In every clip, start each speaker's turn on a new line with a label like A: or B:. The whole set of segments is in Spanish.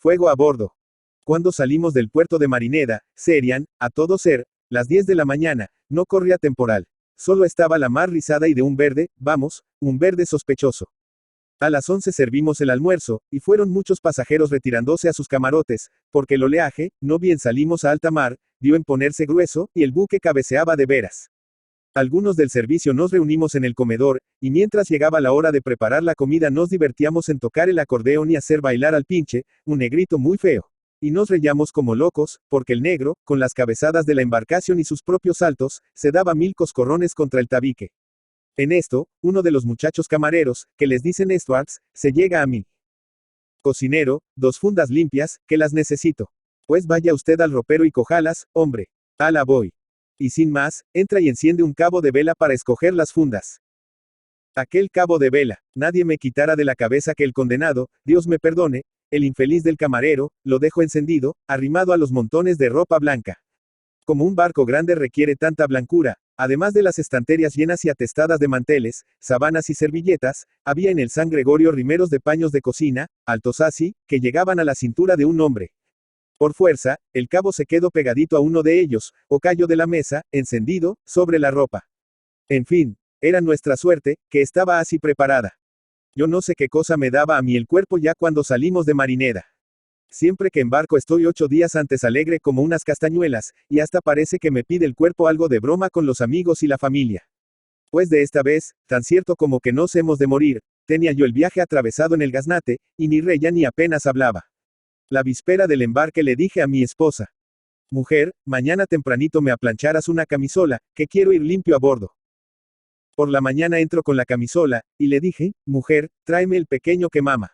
A: Fuego a bordo. Cuando salimos del puerto de Marineda, serían, a todo ser, las 10 de la mañana, no corría temporal. Solo estaba la mar rizada y de un verde, vamos, un verde sospechoso. A las 11 servimos el almuerzo, y fueron muchos pasajeros retirándose a sus camarotes, porque el oleaje, no bien salimos a alta mar, dio en ponerse grueso, y el buque cabeceaba de veras. Algunos del servicio nos reunimos en el comedor, y mientras llegaba la hora de preparar la comida nos divertíamos en tocar el acordeón y hacer bailar al pinche, un negrito muy feo. Y nos reíamos como locos, porque el negro, con las cabezadas de la embarcación y sus propios saltos, se daba 1000 coscorrones contra el tabique. En esto, uno de los muchachos camareros, que les dicen stewards, se llega a mí. Cocinero, 2 fundas limpias, que las necesito. Pues vaya usted al ropero y cojalas, hombre. Ala voy. Y sin más, entra y enciende un cabo de vela para escoger las fundas. Aquel cabo de vela, nadie me quitara de la cabeza que el condenado, Dios me perdone, el infeliz del camarero, lo dejo encendido, arrimado a los montones de ropa blanca. Como un barco grande requiere tanta blancura, además de las estanterías llenas y atestadas de manteles, sábanas y servilletas, había en el San Gregorio rimeros de paños de cocina, altos así, que llegaban a la cintura de un hombre. Por fuerza, el cabo se quedó pegadito a uno de ellos, o cayó de la mesa, encendido, sobre la ropa. En fin, era nuestra suerte, que estaba así preparada. Yo no sé qué cosa me daba a mí el cuerpo ya cuando salimos de Marineda. Siempre que embarco estoy 8 días antes alegre como unas castañuelas, y hasta parece que me pide el cuerpo algo de broma con los amigos y la familia. Pues de esta vez, tan cierto como que nos hemos de morir, tenía yo el viaje atravesado en el gaznate, y ni reía ni apenas hablaba. La víspera del embarque le dije a mi esposa: mujer, mañana tempranito me aplancharás una camisola, que quiero ir limpio a bordo. Por la mañana entro con la camisola, y le dije: mujer, tráeme el pequeño que mama.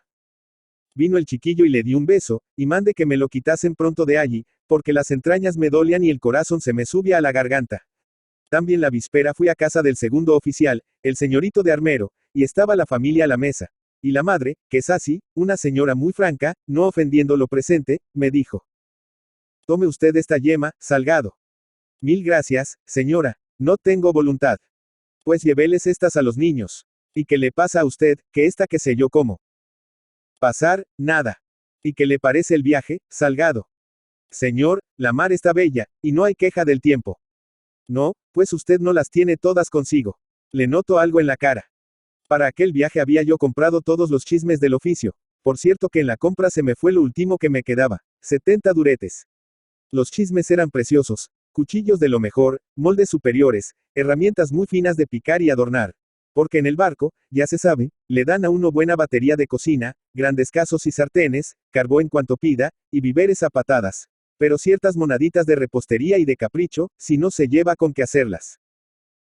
A: Vino el chiquillo y le di un beso, y mande que me lo quitasen pronto de allí, porque las entrañas me dolían y el corazón se me subía a la garganta. También la víspera fui a casa del segundo oficial, el señorito de armero, y estaba la familia a la mesa. Y la madre, que es así, una señora muy franca, no ofendiendo lo presente, me dijo: tome usted esta yema, Salgado. 1000 gracias, señora, no tengo voluntad. Pues lléveles estas a los niños. ¿Y qué le pasa a usted, que esta que sé yo cómo? Pasar, nada. ¿Y qué le parece el viaje, Salgado? Señor, la mar está bella, y no hay queja del tiempo. No, pues usted no las tiene todas consigo. Le noto algo en la cara. Para aquel viaje había yo comprado todos los chismes del oficio. Por cierto que en la compra se me fue lo último que me quedaba, 70 duretes. Los chismes eran preciosos, cuchillos de lo mejor, moldes superiores, herramientas muy finas de picar y adornar. Porque en el barco, ya se sabe, le dan a uno buena batería de cocina, grandes casos y sartenes, carbón en cuanto pida, y víveres a patadas. Pero ciertas monaditas de repostería y de capricho, si no se lleva con qué hacerlas.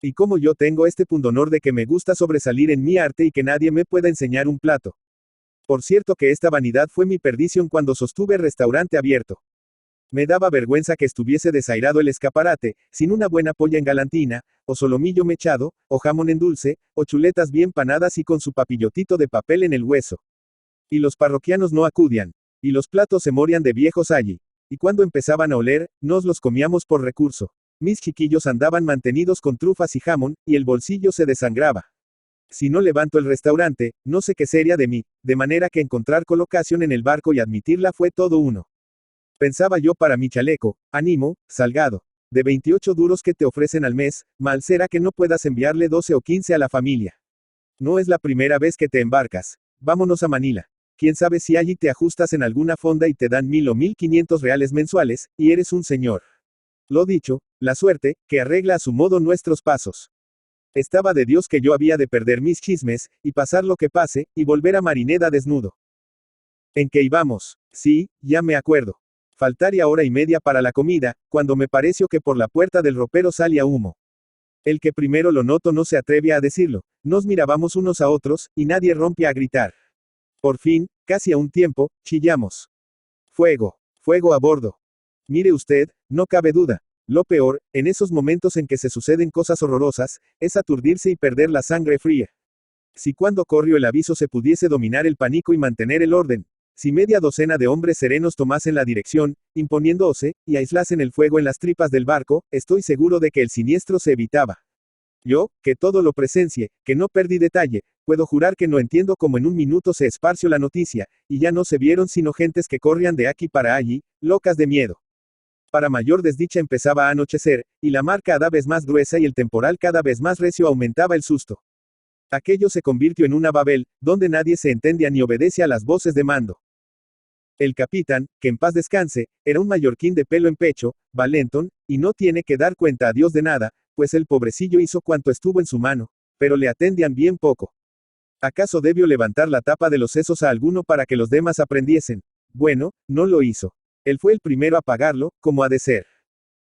A: Y como yo tengo este pundonor de que me gusta sobresalir en mi arte y que nadie me pueda enseñar un plato. Por cierto que esta vanidad fue mi perdición cuando sostuve restaurante abierto. Me daba vergüenza que estuviese desairado el escaparate, sin una buena polla en galantina, o solomillo mechado, o jamón en dulce, o chuletas bien panadas y con su papillotito de papel en el hueso. Y los parroquianos no acudían. Y los platos se morían de viejos allí. Y cuando empezaban a oler, nos los comíamos por recurso. Mis chiquillos andaban mantenidos con trufas y jamón, y el bolsillo se desangraba. Si no levanto el restaurante, no sé qué sería de mí, de manera que encontrar colocación en el barco y admitirla fue todo uno. Pensaba yo para mi chaleco: ánimo, Salgado. De 28 duros que te ofrecen al mes, mal será que no puedas enviarle 12 o 15 a la familia. No es la primera vez que te embarcas. Vámonos a Manila. Quién sabe si allí te ajustas en alguna fonda y te dan 1000 o 1500 reales mensuales, y eres un señor. Lo dicho, la suerte, que arregla a su modo nuestros pasos. Estaba de Dios que yo había de perder mis chismes, y pasar lo que pase, y volver a Marineda desnudo. ¿En qué íbamos? Sí, ya me acuerdo. Faltaría hora y media para la comida, cuando me pareció que por la puerta del ropero salía humo. El que primero lo notó no se atreve a decirlo, nos mirábamos unos a otros, y nadie rompe a gritar. Por fin, casi a un tiempo, chillamos: fuego, fuego a bordo. Mire usted, no cabe duda. Lo peor, en esos momentos en que se suceden cosas horrorosas, es aturdirse y perder la sangre fría. Si cuando corrió el aviso se pudiese dominar el pánico y mantener el orden. Si media docena de hombres serenos tomasen la dirección, imponiéndose, y aislasen el fuego en las tripas del barco, estoy seguro de que el siniestro se evitaba. Yo, que todo lo presencié, que no perdí detalle, puedo jurar que no entiendo cómo en un minuto se esparció la noticia, y ya no se vieron sino gentes que corrían de aquí para allí, locas de miedo. Para mayor desdicha empezaba a anochecer, y la mar cada vez más gruesa y el temporal cada vez más recio aumentaba el susto. Aquello se convirtió en una Babel, donde nadie se entendía ni obedece a las voces de mando. El capitán, que en paz descanse, era un mallorquín de pelo en pecho, valentón, y no tiene que dar cuenta a Dios de nada, pues el pobrecillo hizo cuanto estuvo en su mano, pero le atendían bien poco. ¿Acaso debió levantar la tapa de los sesos a alguno para que los demás aprendiesen? Bueno, no lo hizo. Él fue el primero a pagarlo, como ha de ser.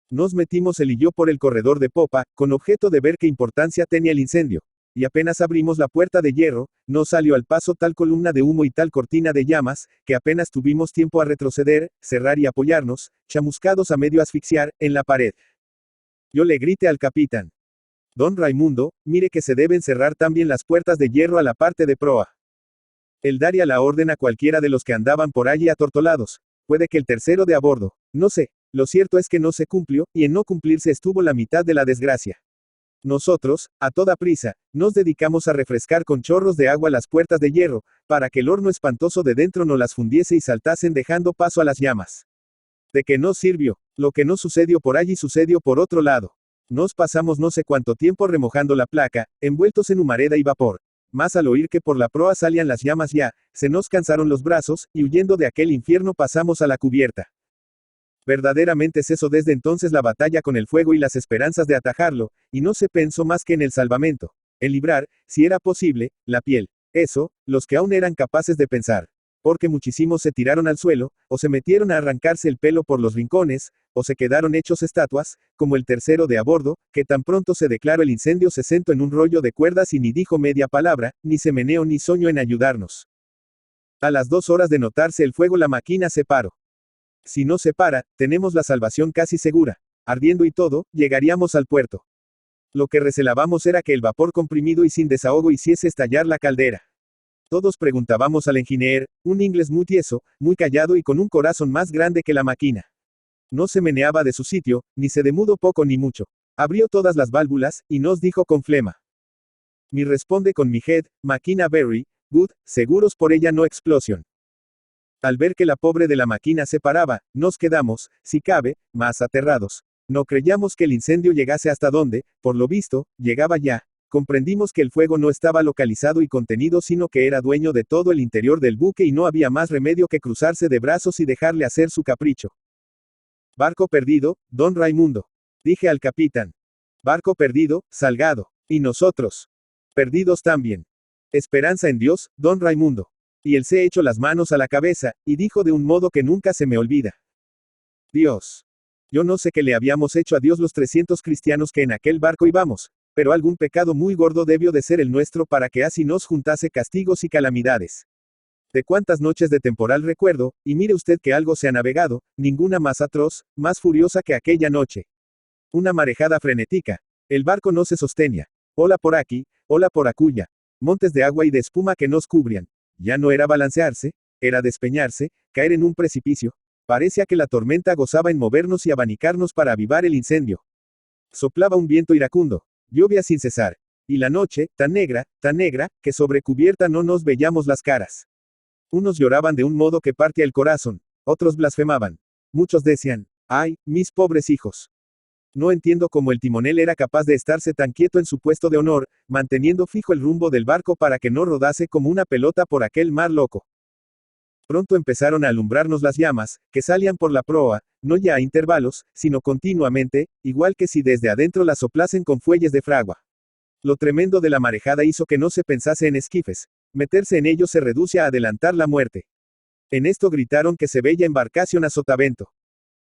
A: Nos metimos él y yo por el corredor de popa, con objeto de ver qué importancia tenía el incendio. Y apenas abrimos la puerta de hierro, nos salió al paso tal columna de humo y tal cortina de llamas, que apenas tuvimos tiempo a retroceder, cerrar y apoyarnos, chamuscados a medio asfixiar, en la pared. Yo le grité al capitán. Don Raimundo, mire que se deben cerrar también las puertas de hierro a la parte de proa. Él daría la orden a cualquiera de los que andaban por allí atortolados. Puede que el tercero de a bordo. No sé. Lo cierto es que no se cumplió, y en no cumplirse estuvo la mitad de la desgracia. Nosotros, a toda prisa, nos dedicamos a refrescar con chorros de agua las puertas de hierro, para que el horno espantoso de dentro no las fundiese y saltasen dejando paso a las llamas. ¿De qué no sirvió? Lo que no sucedió por allí sucedió por otro lado. Nos pasamos no sé cuánto tiempo remojando la placa, envueltos en humareda y vapor. Mas al oír que por la proa salían las llamas ya, se nos cansaron los brazos, y huyendo de aquel infierno pasamos a la cubierta. Verdaderamente cesó desde entonces la batalla con el fuego y las esperanzas de atajarlo, y no se pensó más que en el salvamento, en librar, si era posible, la piel. Eso, los que aún eran capaces de pensar. Porque muchísimos se tiraron al suelo, o se metieron a arrancarse el pelo por los rincones, o se quedaron hechos estatuas, como el tercero de a bordo, que tan pronto se declaró el incendio se sentó en un rollo de cuerdas y ni dijo media palabra, ni se meneó ni soñó en ayudarnos. A las 2 horas de notarse el fuego la máquina se paró. Si no se para, tenemos la salvación casi segura. Ardiendo y todo, llegaríamos al puerto. Lo que recelábamos era que el vapor comprimido y sin desahogo hiciese estallar la caldera. Todos preguntábamos al ingeniero, un inglés muy tieso, muy callado y con un corazón más grande que la máquina. No se meneaba de su sitio, ni se demudó poco ni mucho. Abrió todas las válvulas, y nos dijo con flema. Mi responde con mi head, máquina very good, seguros por ella no explosion. Al ver que la pobre de la máquina se paraba, nos quedamos, si cabe, más aterrados. No creyamos que el incendio llegase hasta donde, por lo visto, llegaba ya. Comprendimos que el fuego no estaba localizado y contenido, sino que era dueño de todo el interior del buque y no había más remedio que cruzarse de brazos y dejarle hacer su capricho. Barco perdido, don Raimundo. Dije al capitán. Barco perdido, Salgado. Y nosotros. Perdidos también. Esperanza en Dios, don Raimundo. Y él se echó las manos a la cabeza, y dijo de un modo que nunca se me olvida. Dios. Yo no sé qué le habíamos hecho a Dios los 300 cristianos que en aquel barco íbamos, pero algún pecado muy gordo debió de ser el nuestro para que así nos juntase castigos y calamidades. De cuántas noches de temporal recuerdo, y mire usted que algo se ha navegado, ninguna más atroz, más furiosa que aquella noche. Una marejada frenética. El barco no se sostenía. Ola por aquí, ola por acuya. Montes de agua y de espuma que nos cubrían. Ya no era balancearse, era despeñarse, caer en un precipicio. Parecía que la tormenta gozaba en movernos y abanicarnos para avivar el incendio. Soplaba un viento iracundo. Llovía sin cesar. Y la noche, tan negra, que sobre cubierta no nos veíamos las caras. Unos lloraban de un modo que partía el corazón, otros blasfemaban. Muchos decían, ¡ay, mis pobres hijos! No entiendo cómo el timonel era capaz de estarse tan quieto en su puesto de honor, manteniendo fijo el rumbo del barco para que no rodase como una pelota por aquel mar loco. Pronto empezaron a alumbrarnos las llamas, que salían por la proa, no ya a intervalos, sino continuamente, igual que si desde adentro las soplasen con fuelles de fragua. Lo tremendo de la marejada hizo que no se pensase en esquifes. Meterse en ellos se reduce a adelantar la muerte. En esto gritaron que se veía embarcación a sotavento.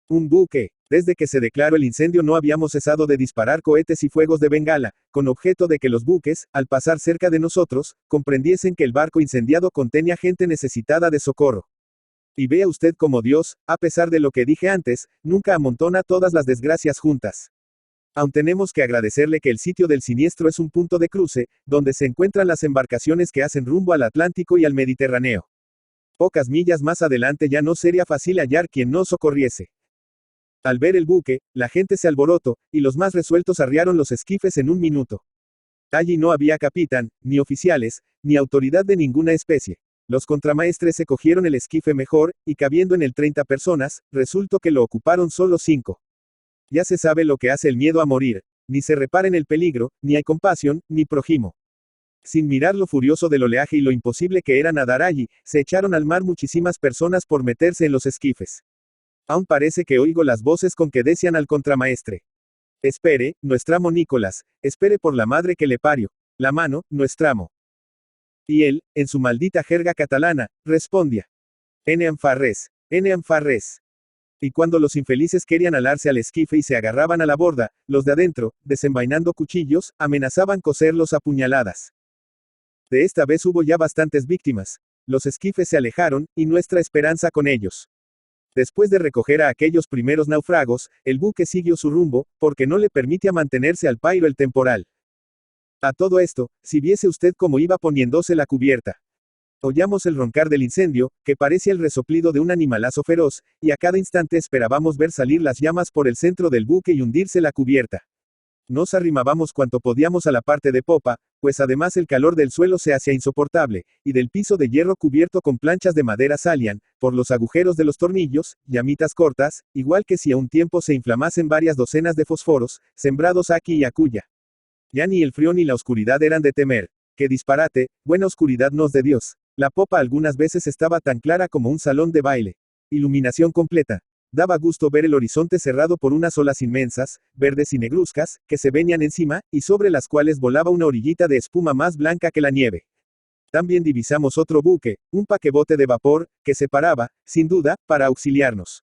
A: Un buque. Desde que se declaró el incendio no habíamos cesado de disparar cohetes y fuegos de bengala, con objeto de que los buques, al pasar cerca de nosotros, comprendiesen que el barco incendiado contenía gente necesitada de socorro. Y vea usted cómo Dios, a pesar de lo que dije antes, nunca amontona todas las desgracias juntas. Aún tenemos que agradecerle que el sitio del siniestro es un punto de cruce, donde se encuentran las embarcaciones que hacen rumbo al Atlántico y al Mediterráneo. Pocas millas más adelante ya no sería fácil hallar quien nos socorriese. Al ver el buque, la gente se alborotó, y los más resueltos arriaron los esquifes en un minuto. Allí no había capitán, ni oficiales, ni autoridad de ninguna especie. Los contramaestres se cogieron el esquife mejor, y cabiendo en él 30 personas, resultó que lo ocuparon solo 5. Ya se sabe lo que hace el miedo a morir. Ni se repara en el peligro, ni hay compasión, ni prójimo. Sin mirar lo furioso del oleaje y lo imposible que era nadar allí, se echaron al mar muchísimas personas por meterse en los esquifes. Aún parece que oigo las voces con que decían al contramaestre. Espere, nuestramo Nicolás, espere por la madre que le parió. La mano, nuestramo. Y él, en su maldita jerga catalana, respondía. Eneam farres, eneam farres. Y cuando los infelices querían alarse al esquife y se agarraban a la borda, los de adentro, desenvainando cuchillos, amenazaban coserlos a puñaladas. De esta vez hubo ya bastantes víctimas. Los esquifes se alejaron, y nuestra esperanza con ellos. Después de recoger a aquellos primeros náufragos, el buque siguió su rumbo, porque no le permitía mantenerse al pairo el temporal. A todo esto, si viese usted cómo iba poniéndose la cubierta. Oíamos el roncar del incendio, que parecía el resoplido de un animalazo feroz, y a cada instante esperábamos ver salir las llamas por el centro del buque y hundirse la cubierta. Nos arrimábamos cuanto podíamos a la parte de popa, pues además el calor del suelo se hacía insoportable, y del piso de hierro cubierto con planchas de madera salían, por los agujeros de los tornillos, llamitas cortas, igual que si a un tiempo se inflamasen varias docenas de fósforos, sembrados aquí y acullá. Ya ni el frío ni la oscuridad eran de temer. ¡Qué disparate! Buena oscuridad nos de Dios. La popa algunas veces estaba tan clara como un salón de baile. Iluminación completa. Daba gusto ver el horizonte cerrado por unas olas inmensas, verdes y negruzcas, que se venían encima, y sobre las cuales volaba una orillita de espuma más blanca que la nieve. También divisamos otro buque, un paquebote de vapor, que se paraba, sin duda, para auxiliarnos.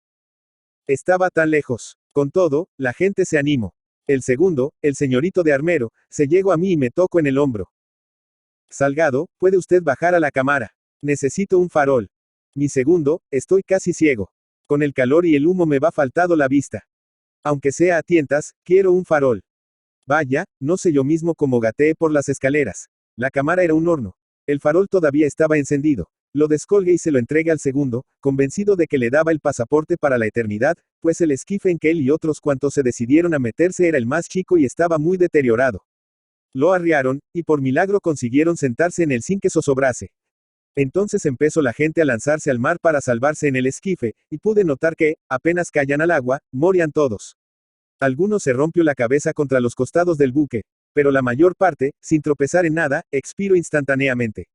A: Estaba tan lejos. Con todo, la gente se animó. El segundo, el señorito de armero, se llegó a mí y me tocó en el hombro. Salgado, ¿puede usted bajar a la cámara? Necesito un farol. Mi segundo, estoy casi ciego. Con el calor y el humo me va faltado la vista. Aunque sea a tientas, quiero un farol. Vaya, no sé yo mismo cómo gateé por las escaleras. La cámara era un horno. El farol todavía estaba encendido. Lo descolgué y se lo entregué al segundo, convencido de que le daba el pasaporte para la eternidad, pues el esquife en que él y otros cuantos se decidieron a meterse era el más chico y estaba muy deteriorado. Lo arriaron, y por milagro consiguieron sentarse en él sin que zozobrase. Entonces empezó la gente a lanzarse al mar para salvarse en el esquife, y pude notar que, apenas caían al agua, morían todos. Algunos se rompió la cabeza contra los costados del buque, pero la mayor parte, sin tropezar en nada, expiró instantáneamente.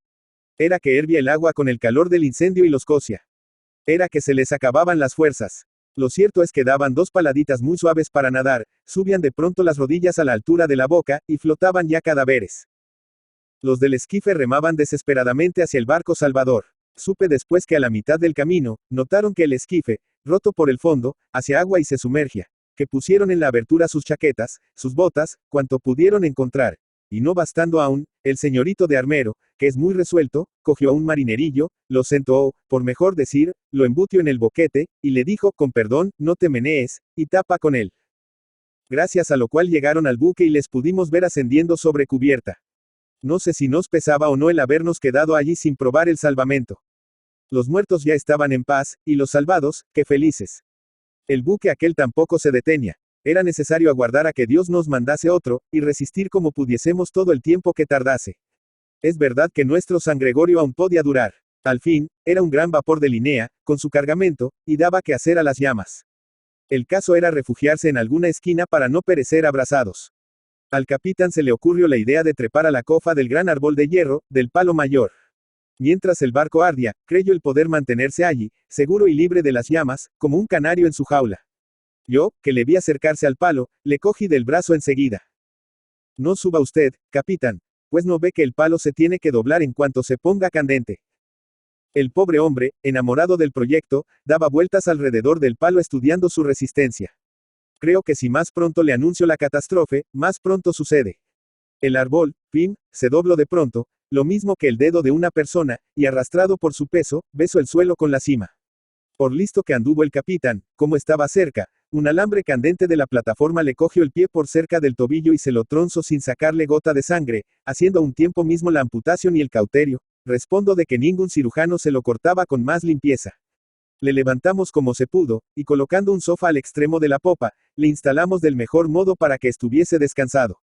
A: Era que hervía el agua con el calor del incendio y los cocía. Era que se les acababan las fuerzas. Lo cierto es que daban 2 paladitas muy suaves para nadar, subían de pronto las rodillas a la altura de la boca, y flotaban ya cadáveres. Los del esquife remaban desesperadamente hacia el barco salvador. Supe después que a la mitad del camino, notaron que el esquife, roto por el fondo, hacia agua y se sumergía, que pusieron en la abertura sus chaquetas, sus botas, cuanto pudieron encontrar. Y no bastando aún, el señorito de armero, que es muy resuelto, cogió a un marinerillo, lo sentó, por mejor decir, lo embutió en el boquete, y le dijo, con perdón, no te menees, y tapa con él. Gracias a lo cual llegaron al buque y les pudimos ver ascendiendo sobre cubierta. No sé si nos pesaba o no el habernos quedado allí sin probar el salvamento. Los muertos ya estaban en paz, y los salvados, qué felices. El buque aquel tampoco se detenía. Era necesario aguardar a que Dios nos mandase otro, y resistir como pudiésemos todo el tiempo que tardase. Es verdad que nuestro San Gregorio aún podía durar. Al fin, era un gran vapor de Linea, con su cargamento, y daba que hacer a las llamas. El caso era refugiarse en alguna esquina para no perecer abrasados. Al capitán se le ocurrió la idea de trepar a la cofa del gran árbol de hierro, del palo mayor. Mientras el barco ardía, creyó el poder mantenerse allí, seguro y libre de las llamas, como un canario en su jaula. Yo, que le vi acercarse al palo, le cogí del brazo enseguida. No suba usted, capitán, pues no ve que el palo se tiene que doblar en cuanto se ponga candente. El pobre hombre, enamorado del proyecto, daba vueltas alrededor del palo estudiando su resistencia. Creo que si más pronto le anuncio la catástrofe, más pronto sucede. El árbol, pim, se dobló de pronto, lo mismo que el dedo de una persona, y arrastrado por su peso, besó el suelo con la cima. Por listo que anduvo el capitán, como estaba cerca, un alambre candente de la plataforma le cogió el pie por cerca del tobillo y se lo tronzó sin sacarle gota de sangre, haciendo a un tiempo mismo la amputación y el cauterio. Respondo de que ningún cirujano se lo cortaba con más limpieza. Le levantamos como se pudo, y colocando un sofá al extremo de la popa, le instalamos del mejor modo para que estuviese descansado.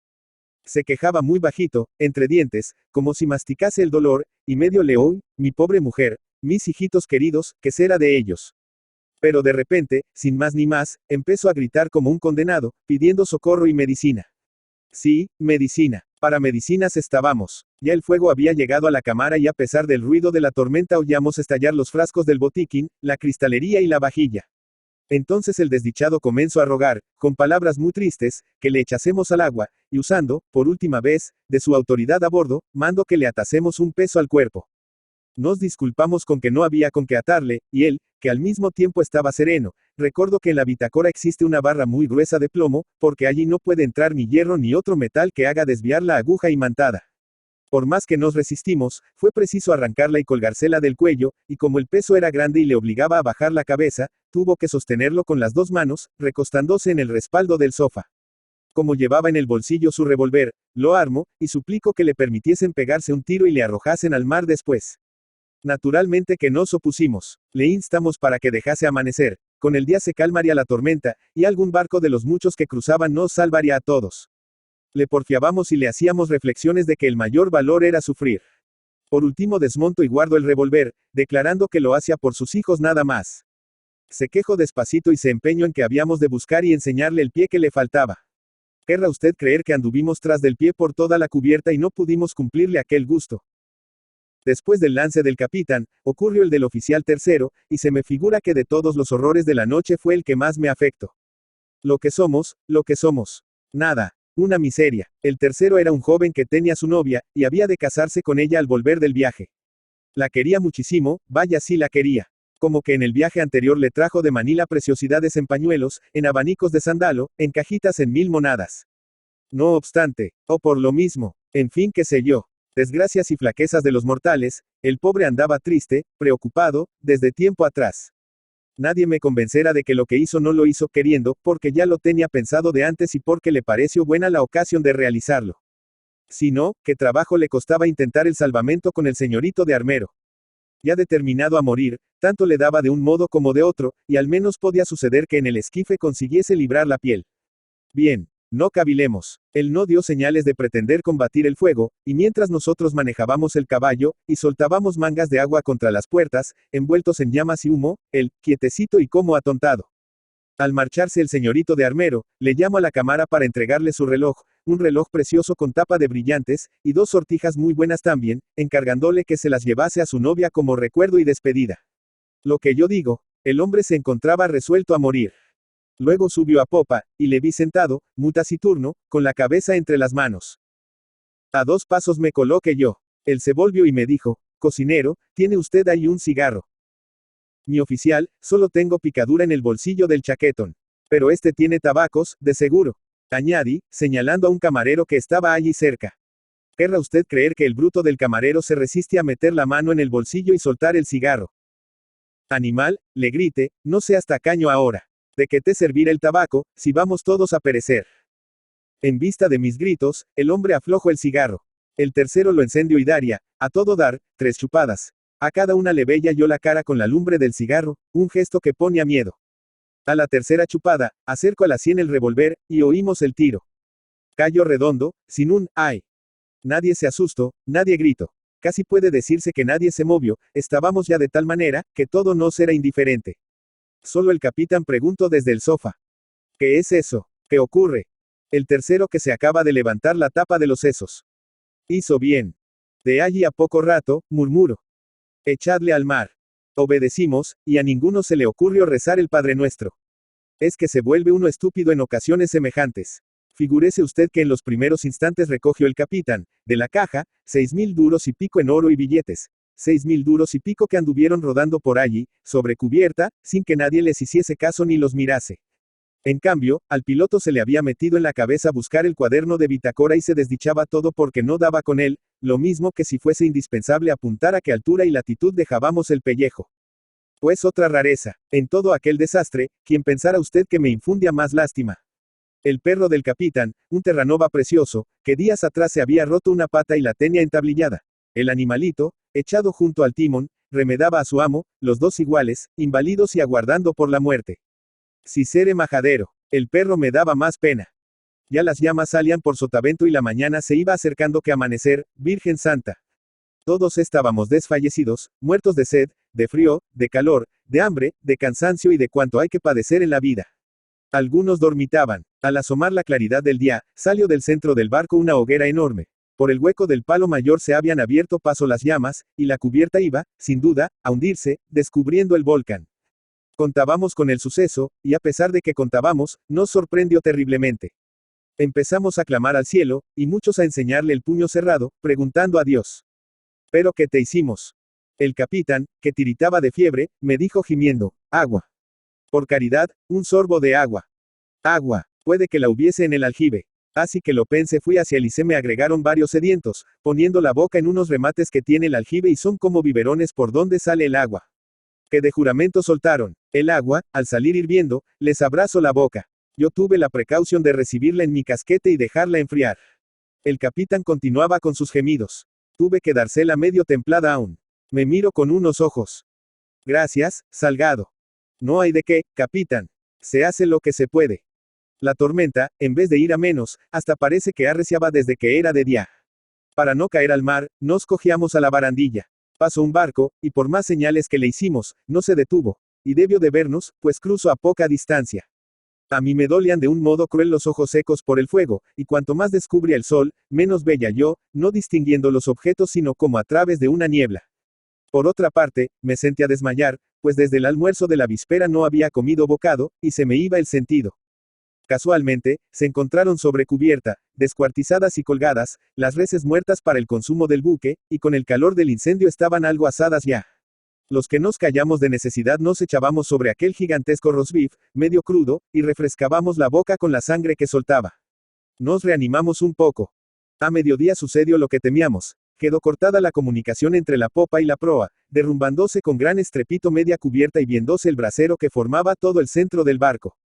A: Se quejaba muy bajito, entre dientes, como si masticase el dolor, y medio león, mi pobre mujer, mis hijitos queridos, ¿qué será de ellos? Pero de repente, sin más ni más, empezó a gritar como un condenado, pidiendo socorro y medicina. Sí, medicina. Para medicinas estábamos. Ya el fuego había llegado a la cámara y a pesar del ruido de la tormenta oíamos estallar los frascos del botiquín, la cristalería y la vajilla. Entonces el desdichado comenzó a rogar, con palabras muy tristes, que le echásemos al agua, y usando, por última vez, de su autoridad a bordo, mando que le atásemos un peso al cuerpo. Nos disculpamos con que no había con qué atarle, y él, que al mismo tiempo estaba sereno, recuerdo que en la bitácora existe una barra muy gruesa de plomo, porque allí no puede entrar ni hierro ni otro metal que haga desviar la aguja imantada. Por más que nos resistimos, fue preciso arrancarla y colgársela del cuello, y como el peso era grande y le obligaba a bajar la cabeza, tuvo que sostenerlo con las dos manos, recostándose en el respaldo del sofá. Como llevaba en el bolsillo su revólver, lo armó, y suplicó que le permitiesen pegarse un tiro y le arrojasen al mar después. Naturalmente que nos opusimos. Le instamos para que dejase amanecer. Con el día se calmaría la tormenta, y algún barco de los muchos que cruzaban nos salvaría a todos. Le porfiábamos y le hacíamos reflexiones de que el mayor valor era sufrir. Por último desmonto y guardo el revólver, declarando que lo hacía por sus hijos nada más. Se quejó despacito y se empeñó en que habíamos de buscar y enseñarle el pie que le faltaba. ¿Querrá usted creer que anduvimos tras del pie por toda la cubierta y no pudimos cumplirle aquel gusto? Después del lance del capitán, ocurrió el del oficial tercero, y se me figura que de todos los horrores de la noche fue el que más me afectó. Lo que somos. Nada. Una miseria. El tercero era un joven que tenía su novia, y había de casarse con ella al volver del viaje. La quería muchísimo, vaya si la quería. Como que en el viaje anterior le trajo de Manila preciosidades en pañuelos, en abanicos de sándalo, en cajitas en 1000 monadas. No obstante, o por lo mismo, en fin qué sé yo. Desgracias y flaquezas de los mortales, el pobre andaba triste, preocupado, desde tiempo atrás. Nadie me convencerá de que lo que hizo no lo hizo queriendo, porque ya lo tenía pensado de antes y porque le pareció buena la ocasión de realizarlo. Si no, qué trabajo le costaba intentar el salvamento con el señorito de armero. Ya determinado a morir, tanto le daba de un modo como de otro, y al menos podía suceder que en el esquife consiguiese librar la piel. Bien. No cavilemos. Él no dio señales de pretender combatir el fuego, y mientras nosotros manejábamos el caballo, y soltábamos mangas de agua contra las puertas, envueltos en llamas y humo, él, quietecito y como atontado. Al marcharse el señorito de armero, le llamo a la cámara para entregarle su reloj, un reloj precioso con tapa de brillantes, y dos sortijas muy buenas también, encargándole que se las llevase a su novia como recuerdo y despedida. Lo que yo digo, el hombre se encontraba resuelto a morir. Luego subió a popa, y le vi sentado, muy taciturno, con la cabeza entre las manos. A 2 pasos me coloqué yo. Él se volvió y me dijo, cocinero, ¿tiene usted ahí un cigarro? Mi oficial, solo tengo picadura en el bolsillo del chaquetón. Pero este tiene tabacos, de seguro. Añadí, señalando a un camarero que estaba allí cerca. ¿Querrá usted creer que el bruto del camarero se resiste a meter la mano en el bolsillo y soltar el cigarro? Animal, le grité, no seas tacaño ahora. ¿De qué te servirá el tabaco, si vamos todos a perecer? En vista de mis gritos, el hombre aflojó el cigarro. El tercero lo encendió y daría, a todo dar, 3 chupadas. A cada una le veía yo la cara con la lumbre del cigarro, un gesto que ponía miedo. A la tercera chupada, acerco a la sien el revólver, y oímos el tiro. Cayó redondo, sin un ¡ay! Nadie se asustó, nadie gritó. Casi puede decirse que nadie se movió, estábamos ya de tal manera, que todo nos era indiferente. Solo el capitán preguntó desde el sofá. ¿Qué es eso? ¿Qué ocurre? El tercero que se acaba de levantar la tapa de los sesos. Hizo bien. De allí a poco rato, murmuró. Echadle al mar. Obedecimos, y a ninguno se le ocurrió rezar el Padre Nuestro. Es que se vuelve uno estúpido en ocasiones semejantes. Figúrese usted que en los primeros instantes recogió el capitán, de la caja, 6.000 duros y pico en oro y billetes. 6.000 duros y pico que anduvieron rodando por allí, sobre cubierta, sin que nadie les hiciese caso ni los mirase. En cambio, al piloto se le había metido en la cabeza buscar el cuaderno de bitácora y se desdichaba todo porque no daba con él, lo mismo que si fuese indispensable apuntar a qué altura y latitud dejábamos el pellejo. Pues otra rareza, en todo aquel desastre, ¿quién pensara usted que me infundia más lástima? El perro del capitán, un terranova precioso, que días atrás se había roto una pata y la tenía entablillada. El animalito, echado junto al timón, remedaba a su amo, los dos iguales, inválidos y aguardando por la muerte. Si seré majadero, el perro me daba más pena. Ya las llamas salían por sotavento y la mañana se iba acercando que amanecer, Virgen Santa. Todos estábamos desfallecidos, muertos de sed, de frío, de calor, de hambre, de cansancio y de cuanto hay que padecer en la vida. Algunos dormitaban. Al asomar la claridad del día, salió del centro del barco una hoguera enorme. Por el hueco del palo mayor se habían abierto paso las llamas, y la cubierta iba, sin duda, a hundirse, descubriendo el volcán. Contábamos con el suceso, y a pesar de que contábamos, nos sorprendió terriblemente. Empezamos a clamar al cielo, y muchos a enseñarle el puño cerrado, preguntando a Dios. ¿Pero qué te hicimos? El capitán, que tiritaba de fiebre, me dijo gimiendo, agua. Por caridad, un sorbo de agua. Agua, puede que la hubiese en el aljibe. Así que lo pensé, fui hacia él y se me agregaron varios sedientos, poniendo la boca en unos remates que tiene el aljibe y son como biberones por donde sale el agua. Que de juramento soltaron. El agua, al salir hirviendo, les abrazó la boca. Yo tuve la precaución de recibirla en mi casquete y dejarla enfriar. El capitán continuaba con sus gemidos. Tuve que dársela medio templada aún. Me miro con unos ojos. Gracias, Salgado. No hay de qué, capitán. Se hace lo que se puede. La tormenta, en vez de ir a menos, hasta parece que arreciaba desde que era de día. Para no caer al mar, nos cogíamos a la barandilla. Pasó un barco, y por más señales que le hicimos, no se detuvo. Y debió de vernos, pues cruzó a poca distancia. A mí me dolían de un modo cruel los ojos secos por el fuego, y cuanto más descubría el sol, menos veía yo, no distinguiendo los objetos sino como a través de una niebla. Por otra parte, me sentía desmayar, pues desde el almuerzo de la víspera no había comido bocado, y se me iba el sentido. Casualmente, se encontraron sobre cubierta, descuartizadas y colgadas, las reses muertas para el consumo del buque, y con el calor del incendio estaban algo asadas ya. Los que nos callamos de necesidad nos echábamos sobre aquel gigantesco roast beef, medio crudo, y refrescábamos la boca con la sangre que soltaba. Nos reanimamos un poco. A mediodía sucedió lo que temíamos. Quedó cortada la comunicación entre la popa y la proa, derrumbándose con gran estrepito media cubierta y viéndose el brasero que formaba todo el centro del barco.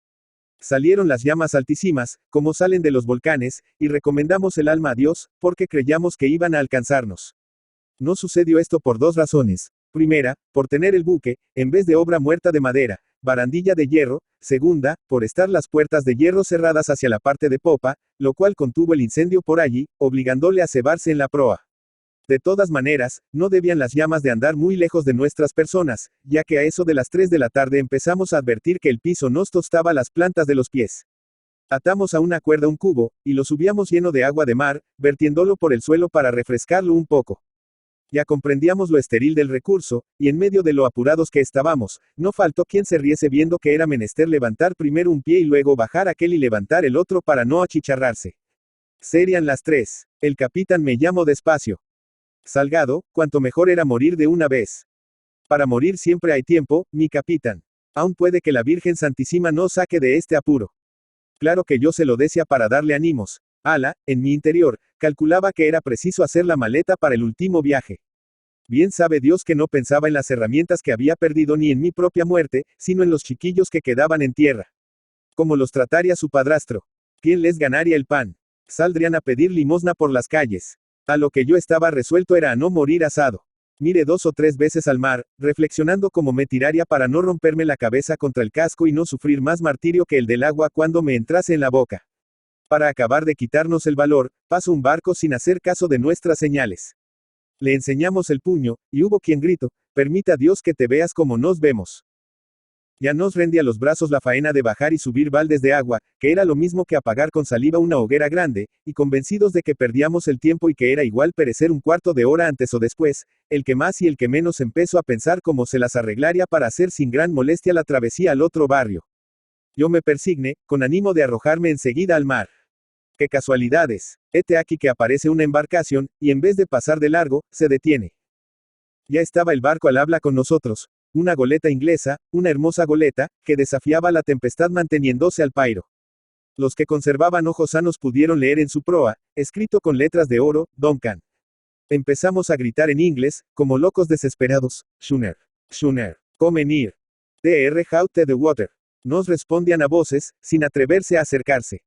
A: Salieron las llamas altísimas, como salen de los volcanes, y recomendamos el alma a Dios, porque creyamos que iban a alcanzarnos. No sucedió esto por dos razones. Primera, por tener el buque, en vez de obra muerta de madera, barandilla de hierro. Segunda, por estar las puertas de hierro cerradas hacia la parte de popa, lo cual contuvo el incendio por allí, obligándole a cebarse en la proa. De todas maneras, no debían las llamas de andar muy lejos de nuestras personas, ya que a eso de las 3 de la tarde empezamos a advertir que el piso nos tostaba las plantas de los pies. Atamos a una cuerda un cubo, y lo subíamos lleno de agua de mar, vertiéndolo por el suelo para refrescarlo un poco. Ya comprendíamos lo estéril del recurso, y en medio de lo apurados que estábamos, no faltó quien se riese viendo que era menester levantar primero un pie y luego bajar aquel y levantar el otro para no achicharrarse. Serían las 3. El capitán me llamó despacio. Salgado, cuanto mejor era morir de una vez. Para morir siempre hay tiempo, mi capitán. Aún puede que la Virgen Santísima no saque de este apuro. Claro que yo se lo decía para darle ánimos. Ala, en mi interior, calculaba que era preciso hacer la maleta para el último viaje. Bien sabe Dios que no pensaba en las herramientas que había perdido ni en mi propia muerte, sino en los chiquillos que quedaban en tierra. ¿Cómo los trataría su padrastro? ¿Quién les ganaría el pan? Saldrían a pedir limosna por las calles. A lo que yo estaba resuelto era a no morir asado. Miré 2 o 3 veces al mar, reflexionando cómo me tiraría para no romperme la cabeza contra el casco y no sufrir más martirio que el del agua cuando me entrase en la boca. Para acabar de quitarnos el valor, pasó un barco sin hacer caso de nuestras señales. Le enseñamos el puño, y hubo quien gritó, permita Dios que te veas como nos vemos. Ya nos rendía los brazos la faena de bajar y subir baldes de agua, que era lo mismo que apagar con saliva una hoguera grande, y convencidos de que perdíamos el tiempo y que era igual perecer un cuarto de hora antes o después, el que más y el que menos empezó a pensar cómo se las arreglaría para hacer sin gran molestia la travesía al otro barrio. Yo me persigné, con ánimo de arrojarme enseguida al mar. ¡Qué casualidades! Hete aquí que aparece una embarcación, y en vez de pasar de largo, se detiene. Ya estaba el barco al habla con nosotros. Una goleta inglesa, una hermosa goleta, que desafiaba la tempestad manteniéndose al pairo. Los que conservaban ojos sanos pudieron leer en su proa, escrito con letras de oro, Duncan. Empezamos a gritar en inglés, como locos desesperados, Schooner, Schooner, come near. Dr. Out to the water. Nos respondían a voces, sin atreverse a acercarse.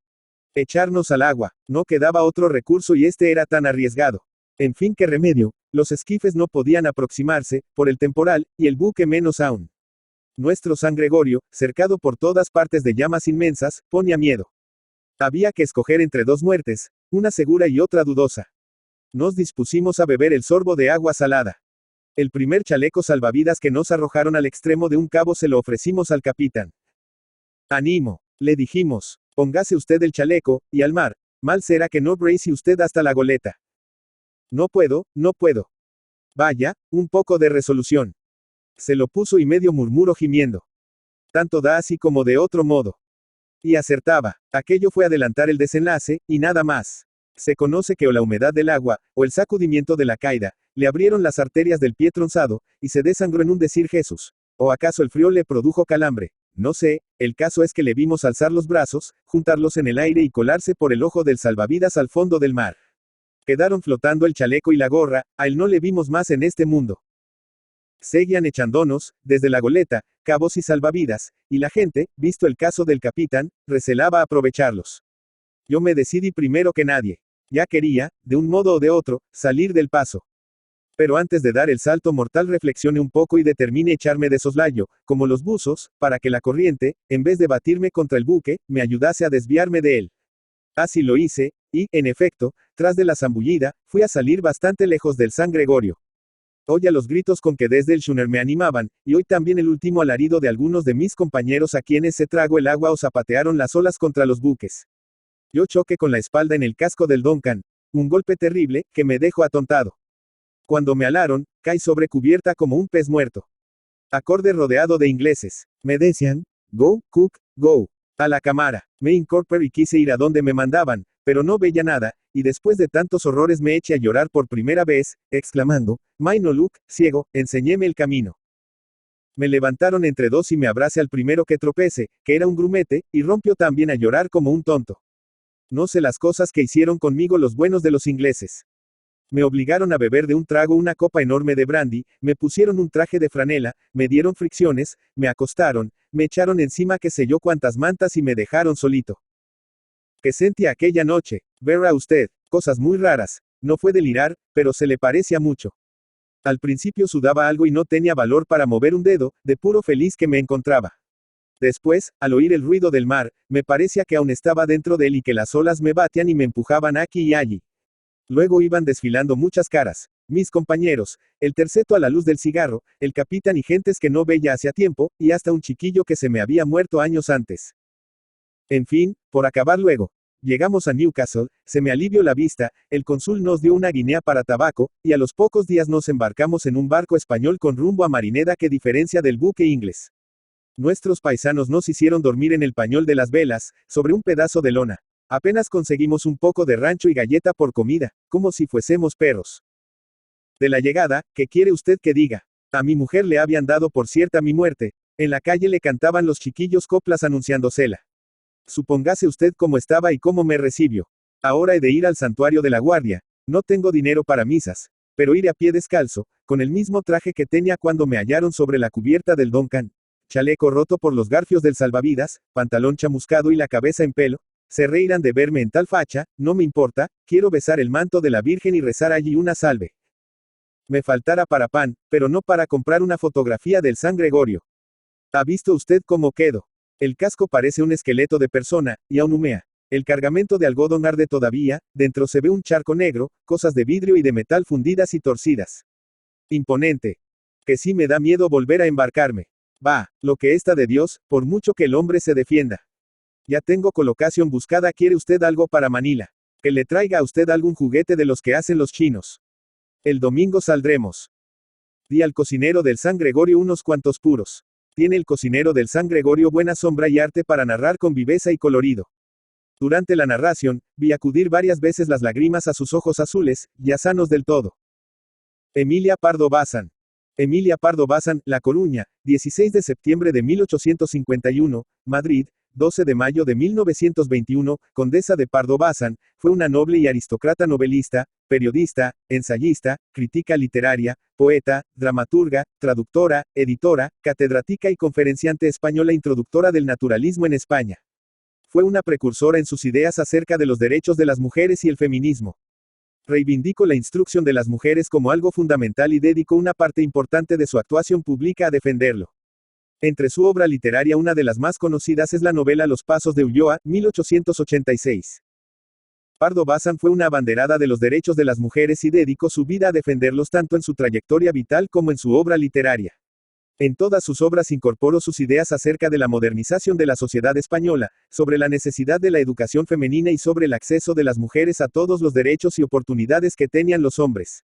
A: Echarnos al agua, no quedaba otro recurso y este era tan arriesgado. En fin, ¿qué remedio? Los esquifes no podían aproximarse, por el temporal, y el buque menos aún. Nuestro San Gregorio, cercado por todas partes de llamas inmensas, ponía miedo. Había que escoger entre dos muertes, una segura y otra dudosa. Nos dispusimos a beber el sorbo de agua salada. El primer chaleco salvavidas que nos arrojaron al extremo de un cabo se lo ofrecimos al capitán. Ánimo, le dijimos, póngase usted el chaleco, y al mar, mal será que no brace usted hasta la goleta. No puedo, no puedo. Vaya, un poco de resolución. Se lo puso y medio murmuró gimiendo. Tanto da así como de otro modo. Y acertaba, aquello fue adelantar el desenlace, y nada más. Se conoce que o la humedad del agua, o el sacudimiento de la caída, le abrieron las arterias del pie tronzado, y se desangró en un decir Jesús. O acaso el frío le produjo calambre. No sé, el caso es que le vimos alzar los brazos, juntarlos en el aire y colarse por el ojo del salvavidas al fondo del mar. Quedaron flotando el chaleco y la gorra, a él no le vimos más en este mundo. Seguían echándonos, desde la goleta, cabos y salvavidas, y la gente, visto el caso del capitán, recelaba aprovecharlos. Yo me decidí primero que nadie. Ya quería, de un modo o de otro, salir del paso. Pero antes de dar el salto mortal reflexioné un poco y determiné echarme de soslayo, como los buzos, para que la corriente, en vez de batirme contra el buque, me ayudase a desviarme de él. Así lo hice, y, en efecto, tras de la zambullida, fui a salir bastante lejos del San Gregorio. Oía los gritos con que desde el schooner me animaban, y hoy también el último alarido de algunos de mis compañeros a quienes se tragó el agua o zapatearon las olas contra los buques. Yo choqué con la espalda en el casco del Duncan, un golpe terrible, que me dejó atontado. Cuando me alaron, caí sobre cubierta como un pez muerto. Acorde rodeado de ingleses. Me decían, go, Cook, go. A la cámara. Me incorporé y quise ir a donde me mandaban, pero no veía nada, y después de tantos horrores me eché a llorar por primera vez, exclamando, My no look, ciego, enséñeme el camino. Me levantaron entre dos y me abracé al primero que tropece, que era un grumete, y rompió también a llorar como un tonto. No sé las cosas que hicieron conmigo los buenos de los ingleses. Me obligaron a beber de un trago una copa enorme de brandy, me pusieron un traje de franela, me dieron fricciones, me acostaron, me echaron encima que sé yo cuántas mantas y me dejaron solito. ¿Qué sentí aquella noche? Verá usted, cosas muy raras. No fue delirar, pero se le parecía mucho. Al principio sudaba algo y no tenía valor para mover un dedo, de puro feliz que me encontraba. Después, al oír el ruido del mar, me parecía que aún estaba dentro de él y que las olas me batían y me empujaban aquí y allí. Luego iban desfilando muchas caras, mis compañeros, el terceto a la luz del cigarro, el capitán y gentes que no veía hacía tiempo, y hasta un chiquillo que se me había muerto años antes. En fin, por acabar luego. Llegamos a Newcastle, se me alivió la vista, el cónsul nos dio una guinea para tabaco, y a los pocos días nos embarcamos en un barco español con rumbo a Marineda que diferencia del buque inglés. Nuestros paisanos nos hicieron dormir en el pañol de las velas, sobre un pedazo de lona. Apenas conseguimos un poco de rancho y galleta por comida, como si fuésemos perros. De la llegada, ¿qué quiere usted que diga? A mi mujer le habían dado por cierta mi muerte. En la calle le cantaban los chiquillos coplas anunciándosela. Supóngase usted cómo estaba y cómo me recibió. Ahora he de ir al santuario de la guardia. No tengo dinero para misas, pero iré a pie descalzo, con el mismo traje que tenía cuando me hallaron sobre la cubierta del Duncan. Chaleco roto por los garfios del salvavidas, pantalón chamuscado y la cabeza en pelo. Se reirán de verme en tal facha, no me importa, quiero besar el manto de la Virgen y rezar allí una salve. Me faltará para pan, pero no para comprar una fotografía del San Gregorio. ¿Ha visto usted cómo quedo? El casco parece un esqueleto de persona, y aún humea. El cargamento de algodón arde todavía, dentro se ve un charco negro, cosas de vidrio y de metal fundidas y torcidas. Imponente. Que sí me da miedo volver a embarcarme. Va, lo que está de Dios, por mucho que el hombre se defienda. Ya tengo colocación buscada. ¿Quiere usted algo para Manila? Que le traiga a usted algún juguete de los que hacen los chinos. El domingo saldremos. Di al cocinero del San Gregorio unos cuantos puros. Tiene el cocinero del San Gregorio buena sombra y arte para narrar con viveza y colorido. Durante la narración, vi acudir varias veces las lágrimas a sus ojos azules, ya sanos del todo. Emilia Pardo Bazán. Emilia Pardo Bazán, La Coruña, 16 de septiembre de 1851, Madrid, 12 de mayo de 1921, condesa de Pardo Bazán, fue una noble y aristócrata novelista, periodista, ensayista, crítica literaria, poeta, dramaturga, traductora, editora, catedrática y conferenciante española introductora del naturalismo en España. Fue una precursora en sus ideas acerca de los derechos de las mujeres y el feminismo. Reivindicó la instrucción de las mujeres como algo fundamental y dedicó una parte importante de su actuación pública a defenderlo. Entre su obra literaria una de las más conocidas es la novela Los Pasos de Ulloa, 1886. Pardo Bazán fue una abanderada de los derechos de las mujeres y dedicó su vida a defenderlos tanto en su trayectoria vital como en su obra literaria. En todas sus obras incorporó sus ideas acerca de la modernización de la sociedad española, sobre la necesidad de la educación femenina y sobre el acceso de las mujeres a todos los derechos y oportunidades que tenían los hombres.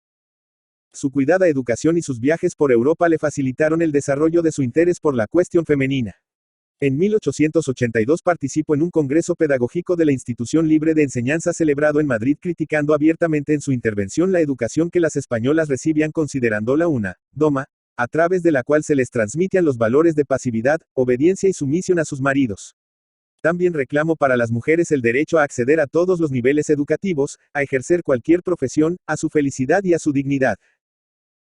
A: Su cuidada educación y sus viajes por Europa le facilitaron el desarrollo de su interés por la cuestión femenina. En 1882 participó en un congreso pedagógico de la Institución Libre de Enseñanza celebrado en Madrid criticando abiertamente en su intervención la educación que las españolas recibían considerándola una doma, a través de la cual se les transmitían los valores de pasividad, obediencia y sumisión a sus maridos. También reclamó para las mujeres el derecho a acceder a todos los niveles educativos, a ejercer cualquier profesión, a su felicidad y a su dignidad.